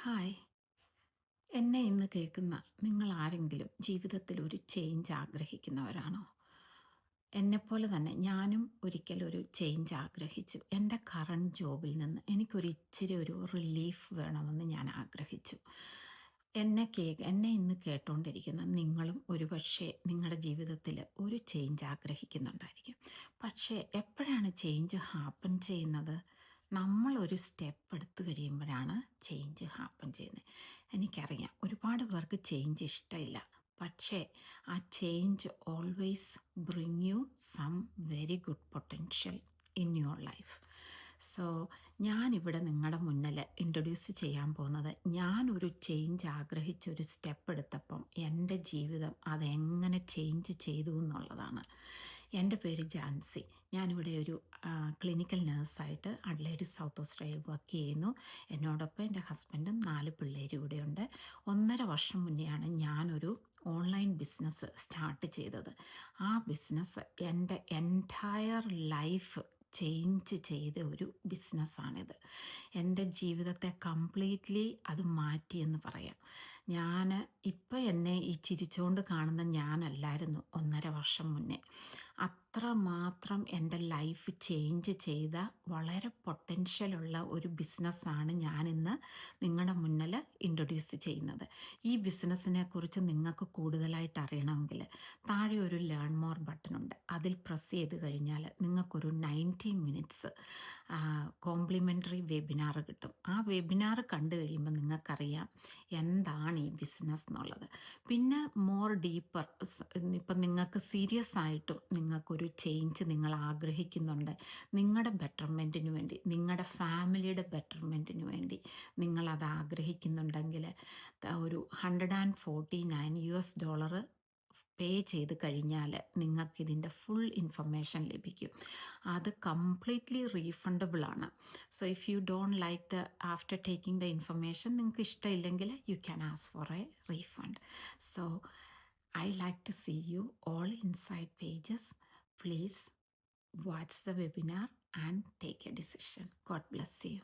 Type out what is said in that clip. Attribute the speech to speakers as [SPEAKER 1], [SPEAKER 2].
[SPEAKER 1] Hi. എന്നെ ഇന്ന് കേൾക്കുന്ന നിങ്ങൾ ആരെങ്കിലും ജീവിതത്തിൽ ഒരു ചേഞ്ച് ആഗ്രഹിക്കുന്നവരാണോ? എന്നെപ്പോലെ തന്നെ ഞാനും ഒരിക്കൽ ഒരു ചേഞ്ച് ആഗ്രഹിച്ചു. എൻ്റെ കറന്റ് ജോബിൽ നിന്ന് എനിക്കൊരു ഇച്ചിരി ഒരു റിലീഫ് വേണമെന്ന് ഞാൻ ആഗ്രഹിച്ചു. എന്നെ ഇന്ന് കേട്ടുകൊണ്ടിരിക്കുന്ന നിങ്ങളും ഒരുപക്ഷേ നിങ്ങളുടെ ജീവിതത്തിൽ ഒരു ചേഞ്ച് ആഗ്രഹിക്കുന്നുണ്ടായിരിക്കും. പക്ഷേ എപ്പോഴാണ് ചേഞ്ച് ഹാപ്പൻ ചെയ്യുന്നത്? നമ്മളൊരു സ്റ്റെപ്പ് എടുത്തു കഴിയുമ്പോഴാണ് ചേഞ്ച് ഹാപ്പൻ ചെയ്യുന്നത്. എനിക്കറിയാം ഒരുപാട് പേർക്ക് ചേഞ്ച് ഇഷ്ടമില്ല. പക്ഷേ ആ change always bring you some very good potential in your life. So ഞാനിവിടെ നിങ്ങളുടെ മുന്നിൽ ഇൻട്രൊഡ്യൂസ് ചെയ്യാൻ പോകുന്നത് ഞാനൊരു ചേഞ്ച് ആഗ്രഹിച്ചൊരു സ്റ്റെപ്പ് എടുത്തപ്പം എൻ്റെ ജീവിതം അതെങ്ങനെ ചേഞ്ച് ചെയ്തു എന്നുള്ളതാണ്. എൻ്റെ പേര് ജാൻസി. ഞാനിവിടെ ഒരു ക്ലിനിക്കൽ നേഴ്സായിട്ട് അഡ്ലേഡ് സൗത്ത് ഓസ്ട്രേലിയയിൽ വർക്ക് ചെയ്യുന്നു. എന്നോടൊപ്പം എൻ്റെ ഹസ്ബൻഡും 4 പിള്ളേരും ഇവിടെയുണ്ട്. 1.5 വർഷം മുന്നെയാണ് ഞാനൊരു ഓൺലൈൻ ബിസിനസ് സ്റ്റാർട്ട് ചെയ്തത്. ആ ബിസിനസ് എൻ്റെ എൻറ്റയർ ലൈഫ് ചേഞ്ച് ചെയ്ത ഒരു ബിസിനസ്സാണിത്. എൻ്റെ ജീവിതത്തെ കംപ്ലീറ്റ്ലി അത് മാറ്റിയെന്ന് പറയാം. ഞാൻ ഇപ്പം എന്നെ ഈ ചിരിച്ചുകൊണ്ട് കാണുന്ന ഞാനല്ലായിരുന്നു 1.5 വർഷം മുന്നേ. അത്രമാത്രം എൻ്റെ ലൈഫ് ചേഞ്ച് ചെയ്ത വളരെ പൊട്ടൻഷ്യലുള്ള ഒരു ബിസിനസ്സാണ് ഞാനിന്ന് നിങ്ങളുടെ മുന്നിൽ ഇൻട്രൊഡ്യൂസ് ചെയ്യുന്നത്. ഈ ബിസിനസ്സിനെ കുറിച്ച് നിങ്ങൾക്ക് കൂടുതലായിട്ട് അറിയണമെങ്കിൽ താഴെ ഒരു ലേൺ മോർ ബട്ടണുണ്ട്. അതിൽ പ്രസ് ചെയ്ത് കഴിഞ്ഞാൽ നിങ്ങൾക്കൊരു 90 മിനിറ്റ്സ് കോംപ്ലിമെൻ്ററി വെബിനാർ കിട്ടും. ആ വെബിനാർ കണ്ടു കഴിയുമ്പോൾ നിങ്ങൾക്കറിയാം എന്താണ് ഈ ബിസിനസ് എന്നുള്ളത്. പിന്നെ മോർ ഡീപ്പർ ഇപ്പം നിങ്ങൾക്ക് സീരിയസ് ആയിട്ടും നിങ്ങൾക്കൊരു ചേഞ്ച് നിങ്ങൾ ആഗ്രഹിക്കുന്നുണ്ട്, നിങ്ങളുടെ ബെറ്റർമെൻറ്റിന് വേണ്ടി, നിങ്ങളുടെ ഫാമിലിയുടെ ബെറ്റർമെൻറ്റിന് വേണ്ടി നിങ്ങളത് ആഗ്രഹിക്കുന്നുണ്ടെങ്കിൽ ഒരു $149 പേ ചെയ്ത് കഴിഞ്ഞാൽ നിങ്ങൾക്കിതിൻ്റെ ഫുൾ ഇൻഫർമേഷൻ ലഭിക്കും. അത് കംപ്ലീറ്റ്ലി റീഫണ്ടബിളാണ്. So if you don't like after taking the information നിങ്ങൾക്ക് ഇഷ്ടമില്ലെങ്കിൽ you can ask for a refund. So I like to see you all inside pages. Please watch the webinar and take a decision. God bless you.